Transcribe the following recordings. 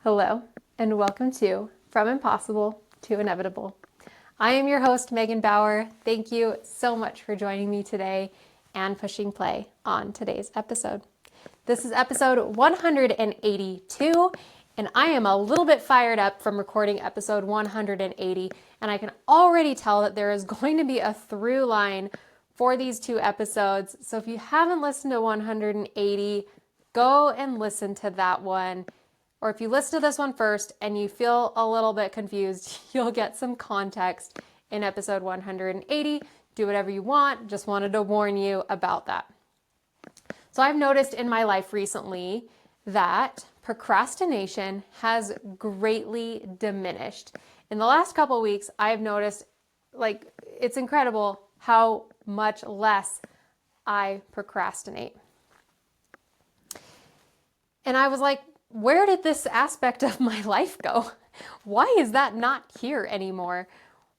Hello, and welcome to From Impossible to Inevitable. I am your host, Megan Bauer. Thank you so much for joining me today and pushing play on today's episode. This is episode 182, and I am a little bit fired up from recording episode 180, and I can already tell that there is going to be a through line for these two episodes. So if you haven't listened to 180, go and listen to that one. Or if you listen to this one first and you feel a little bit confused, you'll get some context in episode 180. Do whatever you want. Just wanted to warn you about that. So I've noticed in my life recently that procrastination has greatly diminished. In the last couple of weeks, I've noticed it's incredible how much less I procrastinate. And I was like, where did this aspect of my life go? Why is that not here anymore?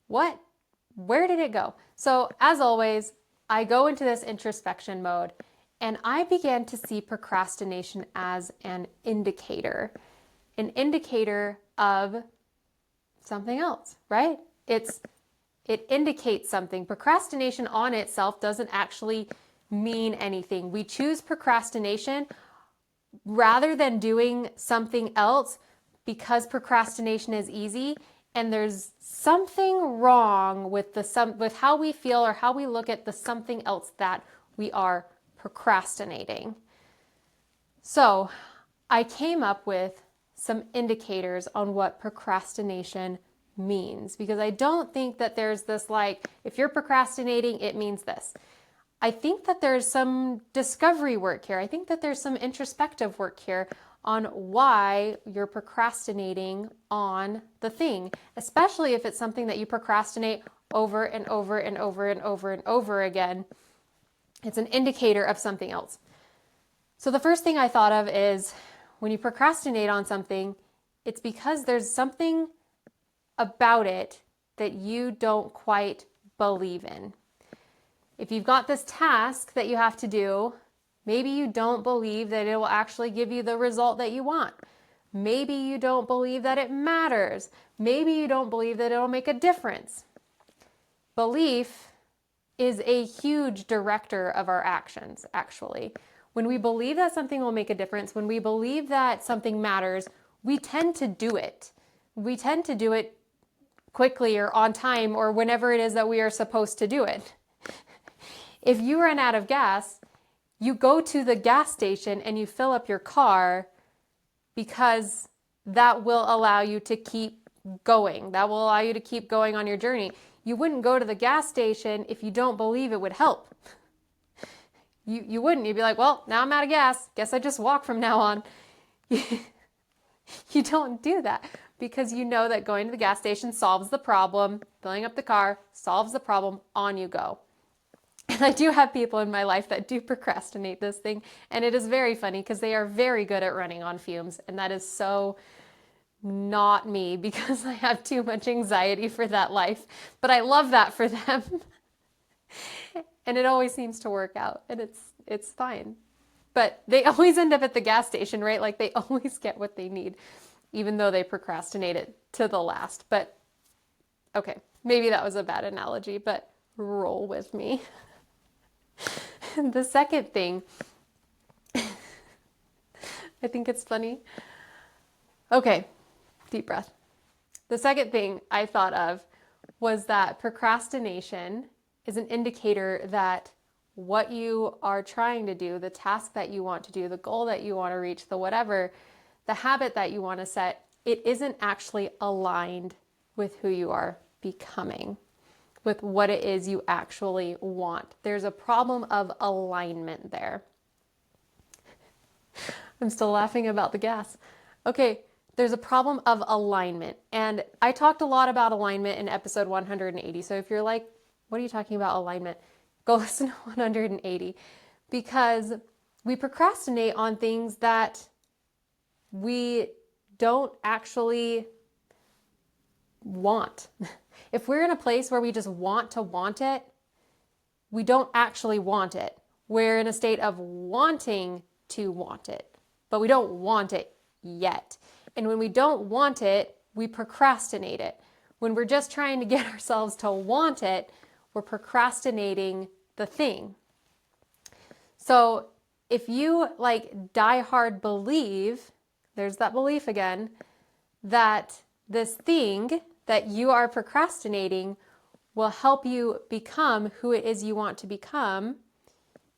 Where did it go? So as always, I go into this introspection mode and I began to see procrastination as an indicator of something else, right? It indicates something. Procrastination on itself doesn't actually mean anything. We choose procrastination rather than doing something else because procrastination is easy, and there's something wrong with with how we feel or how we look at the something else that we are procrastinating. So I came up with some indicators on what procrastination means, because I don't think that there's this if you're procrastinating, it means this. I think that there's some discovery work here. I think that there's some introspective work here on why you're procrastinating on the thing, especially if it's something that you procrastinate over and over and over and over and over again. It's an indicator of something else. So the first thing I thought of is when you procrastinate on something, it's because there's something about it that you don't quite believe in. If you've got this task that you have to do, maybe you don't believe that it will actually give you the result that you want. Maybe you don't believe that it matters. Maybe you don't believe that it'll make a difference. Belief is a huge director of our actions, actually. When we believe that something will make a difference, when we believe that something matters, we tend to do it. We tend to do it quickly or on time or whenever it is that we are supposed to do it. If you run out of gas, you go to the gas station and you fill up your car because that will allow you to keep going. That will allow you to keep going on your journey. You wouldn't go to the gas station if you don't believe it would help. You wouldn't. You'd be like, well, now I'm out of gas. Guess I just walk from now on. You don't do that because you know that going to the gas station solves the problem. Filling up the car solves the problem. On you go. And I do have people in my life that do procrastinate this thing, and it is very funny because they are very good at running on fumes, and that is so not me because I have too much anxiety for that life, but I love that for them. And it always seems to work out, and it's fine. But they always end up at the gas station, right? Like they always get what they need, even though they procrastinate it to the last. But okay, maybe that was a bad analogy, but roll with me. The second thing, I think it's funny. Okay, deep breath. The second thing I thought of was that procrastination is an indicator that what you are trying to do, the task that you want to do, the goal that you want to reach, the whatever, the habit that you want to set, it isn't actually aligned with who you are becoming, with what it is you actually want. There's a problem of alignment there. I'm still laughing about the gas. Okay, there's a problem of alignment. And I talked a lot about alignment in episode 180. So if you're like, what are you talking about alignment? Go listen to 180. Because we procrastinate on things that we don't actually want. If we're in a place where we just want to want it, we don't actually want it. We're in a state of wanting to want it, but we don't want it yet. And when we don't want it, we procrastinate it. When we're just trying to get ourselves to want it, we're procrastinating the thing. So if you like die hard believe, there's that belief again, that this thing that you are procrastinating will help you become who it is you want to become,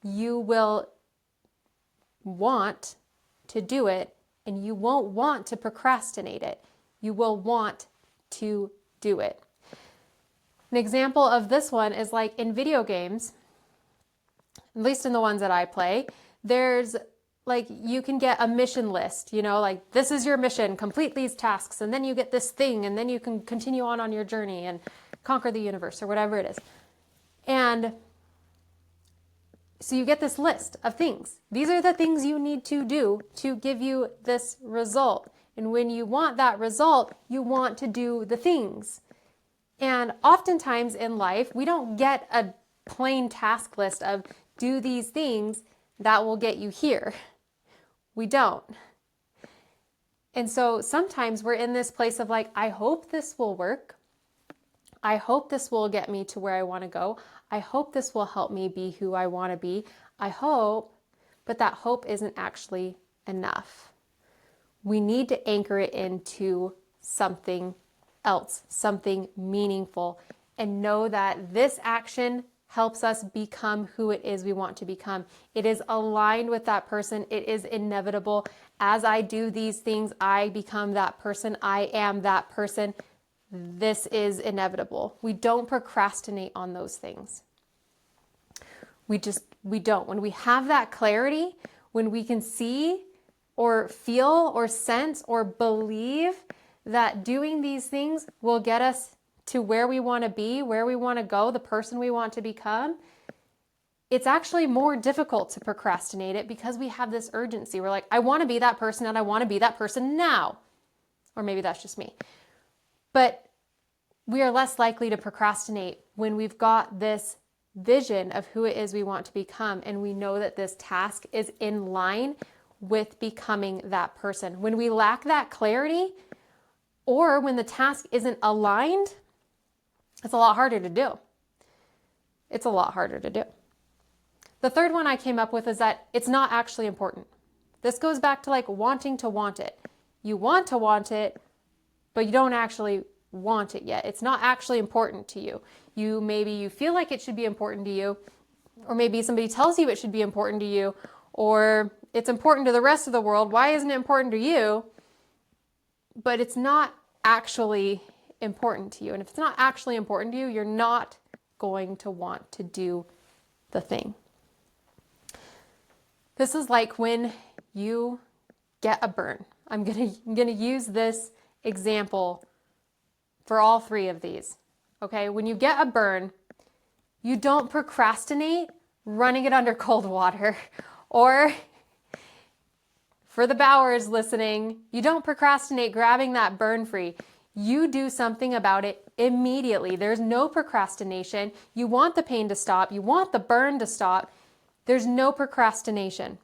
you will want to do it, and you won't want to procrastinate it. You will want to do it. An example of this one is like in video games, at least in the ones that I play, there's like you can get a mission list, like this is your mission, complete these tasks, and then you get this thing, and then you can continue on your journey and conquer the universe or whatever it is. And so you get this list of things. These are the things you need to do to give you this result. And when you want that result, you want to do the things. And oftentimes in life, we don't get a plain task list of do these things that will get you here. We don't. And so sometimes we're in this place of like, I hope this will work. I hope this will get me to where I want to go. I hope this will help me be who I want to be. I hope, but that hope isn't actually enough. We need to anchor it into something else, something meaningful, and know that this action helps us become who it is we want to become. It is aligned with that person. It is inevitable. As I do these things, I become that person. I am that person. This is inevitable. We don't procrastinate on those things. We don't. When we have that clarity, when we can see or feel or sense or believe that doing these things will get us to where we want to be, where we want to go, the person we want to become, it's actually more difficult to procrastinate it because we have this urgency. We're like, I want to be that person and I want to be that person now. Or maybe that's just me. But we are less likely to procrastinate when we've got this vision of who it is we want to become and we know that this task is in line with becoming that person. When we lack that clarity or when the task isn't aligned, it's a lot harder to do. It's a lot harder to do. The third one I came up with is that it's not actually important. This goes back to like wanting to want it. You want to want it, but you don't actually want it yet. It's not actually important to you. Maybe you feel like it should be important to you, or maybe somebody tells you it should be important to you, or it's important to the rest of the world. Why isn't it important to you? But it's not actually important to you. And if it's not actually important to you, you're not going to want to do the thing. This is like when you get a burn. I'm gonna use this example for all three of these. Okay, when you get a burn, you don't procrastinate running it under cold water, or for the Bauers listening, you don't procrastinate grabbing that burn free. You do something about it immediately. There's no procrastination. You want the pain to stop. You want the burn to stop. There's no procrastination.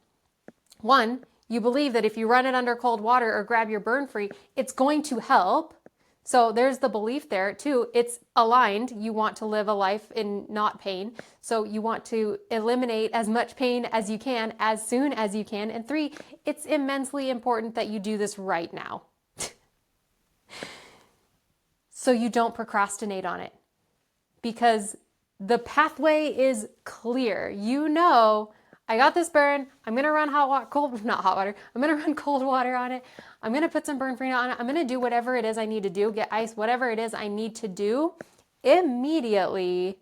One, you believe that if you run it under cold water or grab your burn free, it's going to help. So there's the belief there. Two, it's aligned. You want to live a life in not pain. So you want to eliminate as much pain as you can, as soon as you can. And three, it's immensely important that you do this right now. So you don't procrastinate on it because the pathway is clear. You know, I got this burn. I'm going to run not hot water. I'm going to run cold water on it. I'm going to put some burn free on it. I'm going to do whatever it is I need to do, get ice, whatever it is I need to do immediately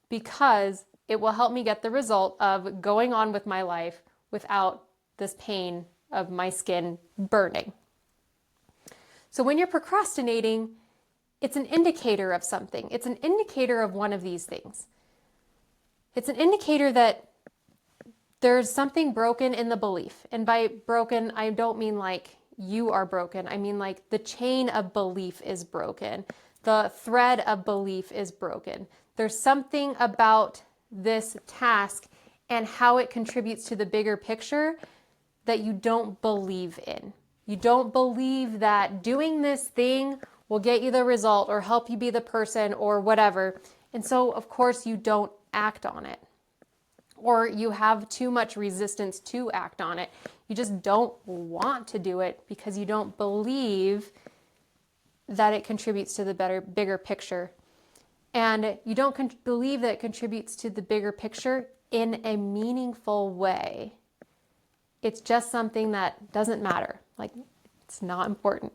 because it will help me get the result of going on with my life without this pain of my skin burning. So when you're procrastinating, it's an indicator of something. It's an indicator of one of these things. It's an indicator that there's something broken in the belief. And by broken, I don't mean like you are broken. I mean like the chain of belief is broken. The thread of belief is broken. There's something about this task and how it contributes to the bigger picture that you don't believe in. You don't believe that doing this thing will get you the result or help you be the person or whatever. And so, of course, you don't act on it. Or you have too much resistance to act on it. You just don't want to do it because you don't believe that it contributes to the bigger picture. And you don't believe that it contributes to the bigger picture in a meaningful way. It's just something that doesn't matter. Like, it's not important.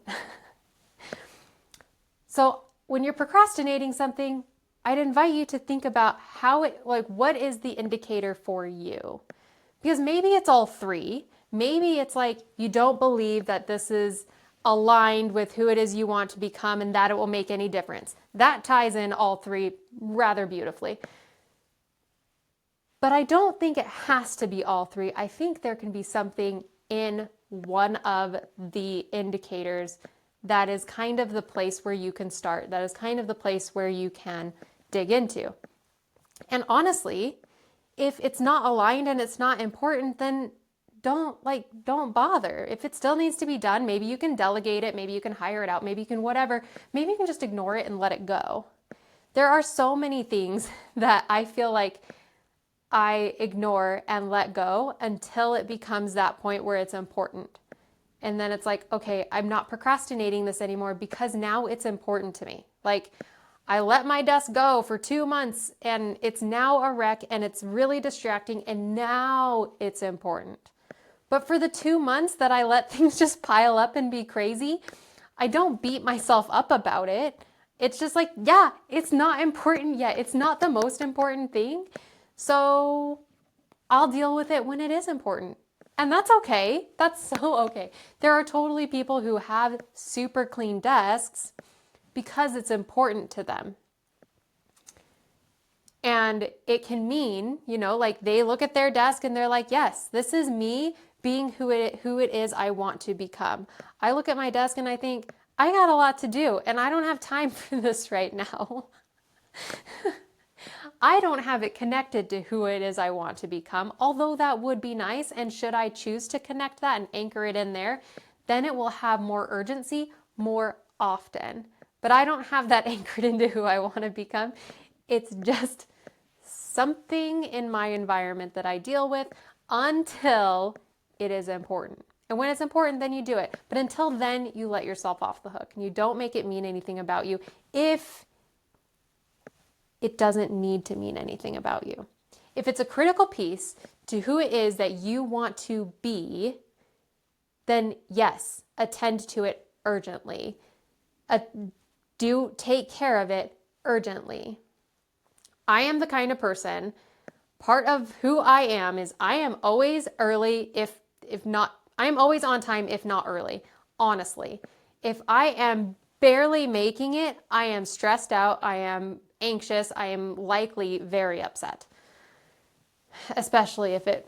So when you're procrastinating something, I'd invite you to think about what is the indicator for you? Because maybe it's all three. Maybe it's like you don't believe that this is aligned with who it is you want to become and that it will make any difference. That ties in all three rather beautifully. But I don't think it has to be all three. I think there can be something in one of the indicators that is kind of the place where you can start. That is kind of the place where you can dig into. And honestly, if it's not aligned and it's not important, then don't bother. If it still needs to be done, maybe you can delegate it, maybe you can hire it out, maybe you can whatever, maybe you can just ignore it and let it go. There are so many things that I feel like I ignore and let go until it becomes that point where it's important. And then it's like, okay, I'm not procrastinating this anymore because now it's important to me. Like, I let my desk go for 2 months and it's now a wreck and it's really distracting and now it's important. But for the 2 months that I let things just pile up and be crazy, I don't beat myself up about it. It's just like, yeah, it's not important yet. It's not the most important thing. So I'll deal with it when it is important. And that's okay. That's so okay. There are totally people who have super clean desks because it's important to them. And it can mean, like they look at their desk and they're like, yes, this is me being who it is I want to become. I look at my desk and I think, I got a lot to do and I don't have time for this right now. I don't have it connected to who it is I want to become, although that would be nice. And should I choose to connect that and anchor it in there, then it will have more urgency more often. But I don't have that anchored into who I want to become. It's just something in my environment that I deal with until it is important. And when it's important, then you do it. But until then, you let yourself off the hook and you don't make it mean anything about you if it doesn't need to mean anything about you. If it's a critical piece to who it is that you want to be, then yes, attend to it urgently. Do take care of it urgently. I am the kind of person, part of who I am is I am always early, if not, I am always on time, if not early, honestly. If I am barely making it, I am stressed out, I am anxious, I am likely very upset, especially if it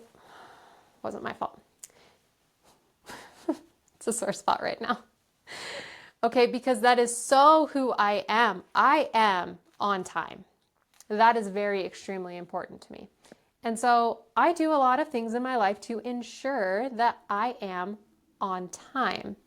wasn't my fault. It's a sore spot right now. Okay, because that is so who I am. I am on time. That is very extremely important to me. And so I do a lot of things in my life to ensure that I am on time.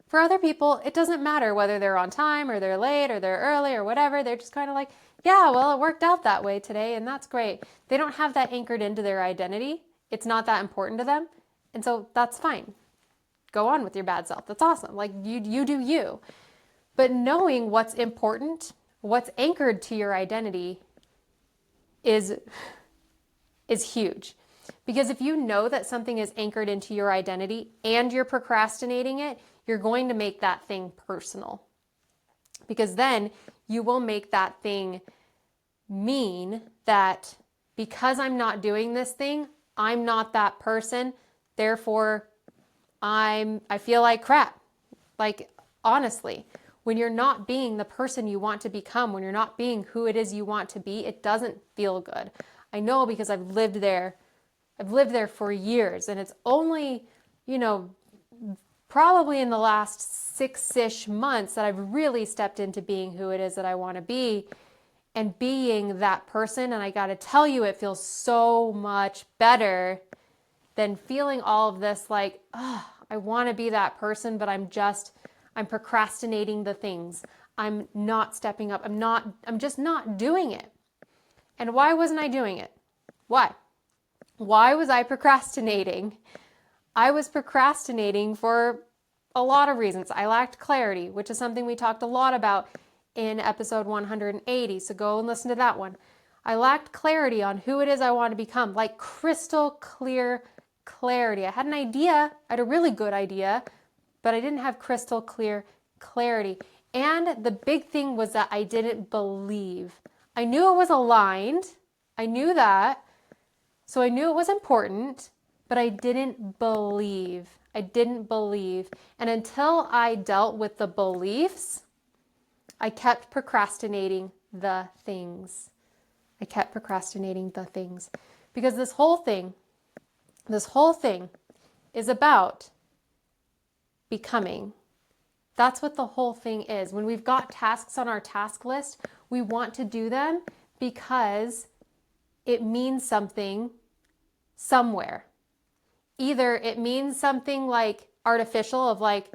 For other people, it doesn't matter whether they're on time or they're late or they're early or whatever. They're just kind of like, yeah, well, it worked out that way today and that's great. They don't have that anchored into their identity. It's not that important to them. And so that's fine. Go on with your bad self. That's awesome. Like you do you. But knowing what's important, what's anchored to your identity is huge. Because if you know that something is anchored into your identity and you're procrastinating it, you're going to make that thing personal. Because then you will make that thing mean that because I'm not doing this thing, I'm not that person, therefore I feel like crap. Like, honestly, when you're not being the person you want to become, when you're not being who it is you want to be, it doesn't feel good. I know because I've lived there for years, and it's only, probably in the last 6-ish months that I've really stepped into being who it is that I want to be and being that person. And I got to tell you, it feels so much better than feeling all of this like, oh, I want to be that person, but I'm procrastinating the things. I'm not stepping up. I'm just not doing it. And why wasn't I doing it? Why? Why was I procrastinating? I was procrastinating for a lot of reasons. I lacked clarity, which is something we talked a lot about in episode 180. So go and listen to that one. I lacked clarity on who it is I want to become, like crystal clear clarity. I had an idea, I had a really good idea, but I didn't have crystal clear clarity. And the big thing was that I didn't believe. I knew it was aligned. I knew that. So I knew it was important, but I didn't believe. I didn't believe. And until I dealt with the beliefs, I kept procrastinating the things. I kept procrastinating the things. Because this whole thing is about becoming. That's what the whole thing is. When we've got tasks on our task list, we want to do them because it means something somewhere. Either it means something like artificial of like,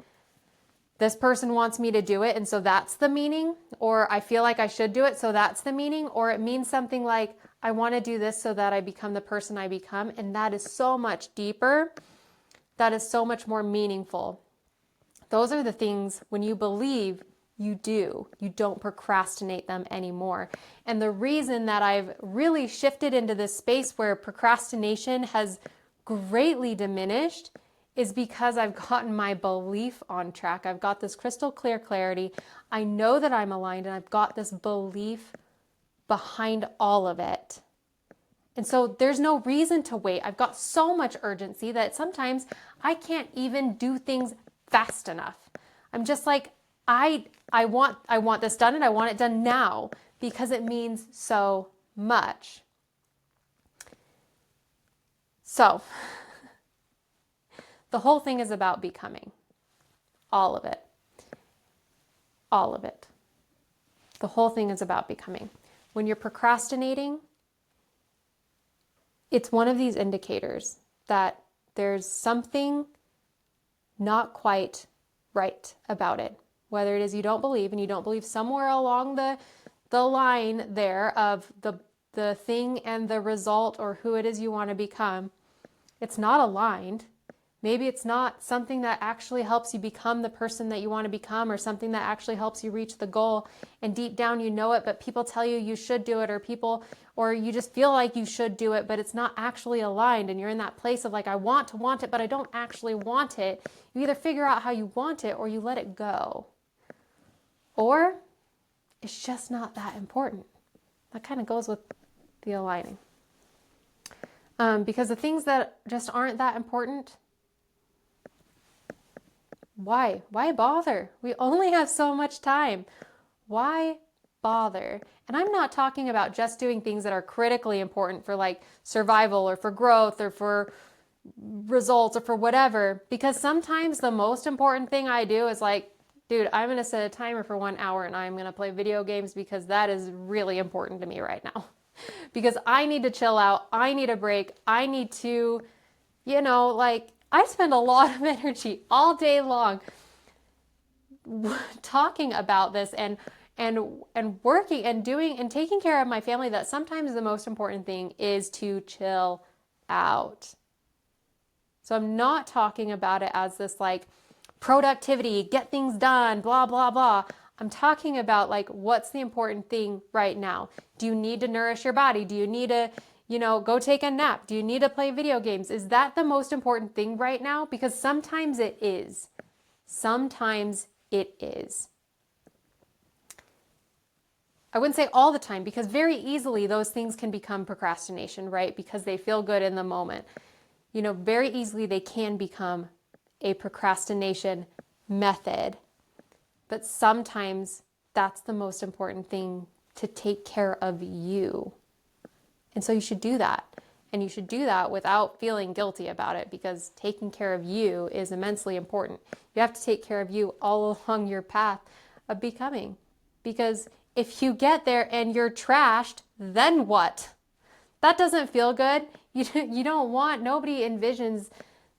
this person wants me to do it, and so that's the meaning, or I feel like I should do it, so that's the meaning, or it means something like, I want to do this so that I become the person I become, and that is so much deeper. That is so much more meaningful. Those are the things, when you believe, you do. You don't procrastinate them anymore. And the reason that I've really shifted into this space where procrastination has greatly diminished is because I've gotten my belief on track. I've got this crystal clear clarity. I know that I'm aligned, and I've got this belief behind all of it. And so there's no reason to wait. I've got so much urgency that sometimes I can't even do things fast enough. I'm just like, I want this done, and I want it done now because it means so much. So the whole thing is about becoming. All of it. All of it. The whole thing is about becoming. When you're procrastinating, it's one of these indicators that there's something not quite right about it. Whether it is you don't believe, and you don't believe somewhere along the line there of the thing and the result, or who it is you want to become, it's not aligned. Maybe it's not something that actually helps you become the person that you want to become, or something that actually helps you reach the goal. And deep down you know it, but people tell you you should do it, or you just feel like you should do it, but it's not actually aligned. And you're in that place of like, I want it, but I don't actually want it. You either figure out how you want it, or you let it go. Or it's just not that important. That kind of goes with the aligning. Because the things that just aren't that important, why bother? We only have so much time. Why bother? And I'm not talking about just doing things that are critically important for like survival, or for growth, or for results, or for whatever. Because sometimes the most important thing I do is like, dude, I'm going to set a timer for 1 hour and I'm going to play video games because that is really important to me right now. Because I need to chill out. I need a break. I need to, like, I spend a lot of energy all day long talking about this and working and doing and taking care of my family, that sometimes the most important thing is to chill out. So I'm not talking about it as this like productivity, get things done, blah, blah, blah. I'm talking about like, what's the important thing right now? Do you need to nourish your body? Do you need to, go take a nap? Do you need to play video games? Is that the most important thing right now? Because sometimes it is. Sometimes it is. I wouldn't say all the time, because very easily those things can become procrastination, right? Because they feel good in the moment. Very easily they can become a procrastination method. But sometimes that's the most important thing, to take care of you. And so you should do that. And you should do that without feeling guilty about it, because taking care of you is immensely important. You have to take care of you all along your path of becoming. Because if you get there and you're trashed, then what? That doesn't feel good. You don't want, nobody envisions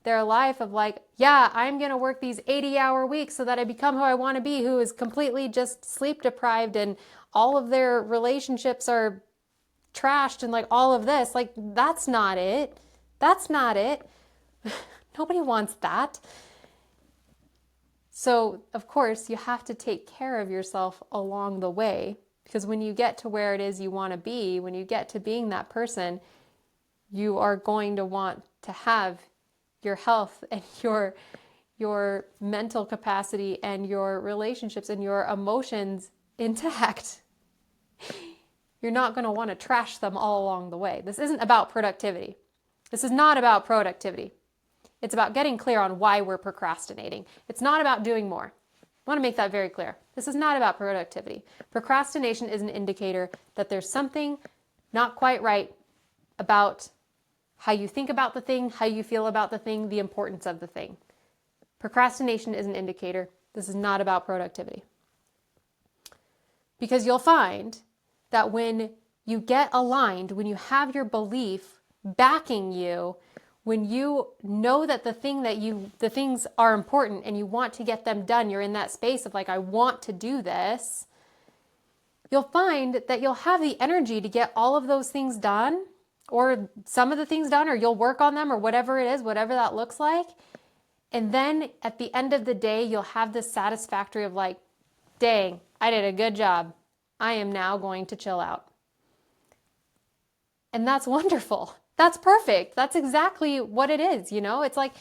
their life of like, yeah, I'm going to work these 80-hour weeks so that I become who I want to be, who is completely just sleep deprived and all of their relationships are trashed and like all of this. Like, that's not it. That's not it. Nobody wants that. So, of course, you have to take care of yourself along the way, because when you get to where it is you want to be, when you get to being that person, you are going to want to have your health and your mental capacity and your relationships and your emotions intact. You're not going to want to trash them all along the way. This isn't about productivity. This is not about productivity. It's about getting clear on why we're procrastinating. It's not about doing more. I want to make that very clear. This is not about productivity. Procrastination is an indicator that there's something not quite right about how you think about the thing, how you feel about the thing, the importance of the thing. Procrastination is an indicator. This is not about productivity. Because you'll find that when you get aligned, when you have your belief backing you, when you know that the things are important and you want to get them done, you're in that space of like, I want to do this, you'll find that you'll have the energy to get all of those things done, or some of the things done, or you'll work on them, or whatever it is, whatever that looks like. And then at the end of the day, you'll have this satisfactory of like, dang, I did a good job. I am now going to chill out. And that's wonderful. That's perfect. That's exactly what it is. It's like,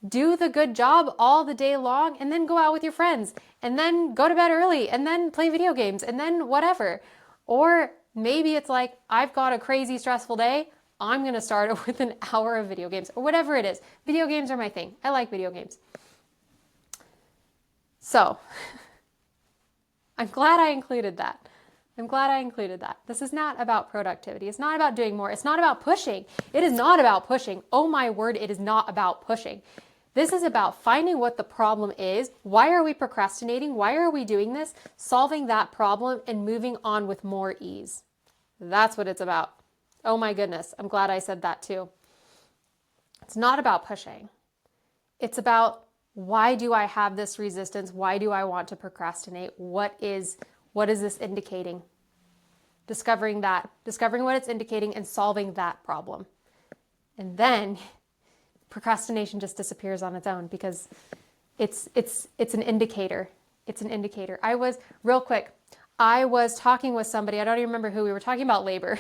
do the good job all the day long and then go out with your friends and then go to bed early and then play video games and then whatever. Or maybe it's like, I've got a crazy stressful day. I'm going to start it with an hour of video games or whatever it is. Video games are my thing. I like video games. So I'm glad I included that. This is not about productivity. It's not about doing more. It's not about pushing. It is not about pushing. Oh my word, it is not about pushing. This is about finding what the problem is. Why are we procrastinating? Why are we doing this? Solving that problem and moving on with more ease. That's what it's about. Oh my goodness. I'm glad I said that too. It's not about pushing. It's about, why do I have this resistance? Why do I want to procrastinate? What is this indicating? Discovering what it's indicating and solving that problem. And then procrastination just disappears on its own, because it's an indicator. It's an indicator. I was talking with somebody, I don't even remember who, we were talking about labor.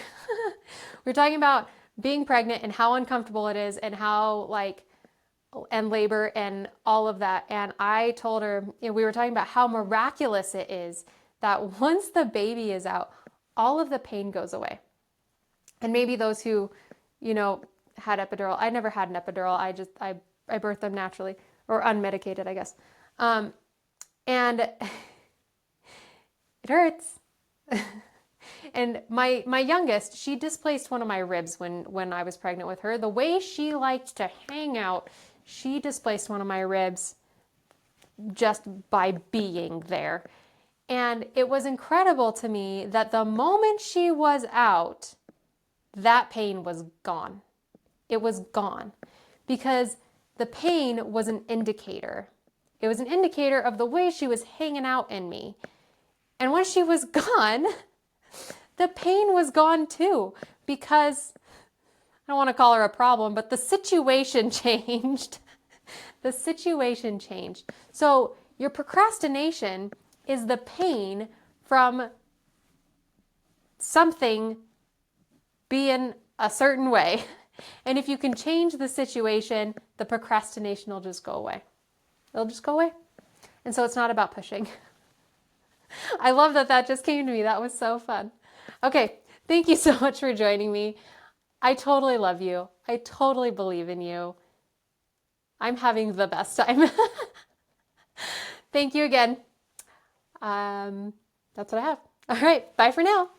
We were talking about being pregnant and how uncomfortable it is and how and labor and all of that. And I told her, we were talking about how miraculous it is that once the baby is out, all of the pain goes away. And maybe those who, had epidural, I never had an epidural. I birthed them naturally, or unmedicated, I guess. And it hurts. And my youngest, she displaced one of my ribs when I was pregnant with her. The way she liked to hang out, she displaced one of my ribs just by being there. And it was incredible to me that the moment she was out, that pain was gone. It was gone, because the pain was an indicator. It was an indicator of the way she was hanging out in me. And when she was gone, the pain was gone too, because I don't want to call her a problem, but the situation changed. The situation changed. So your procrastination is the pain from something being a certain way. And if you can change the situation, the procrastination will just go away. It'll just go away. And so it's not about pushing. I love that just came to me. That was so fun. Okay, thank you so much for joining me. I totally love you. I totally believe in you. I'm having the best time. Thank you again. That's what I have. All right, bye for now.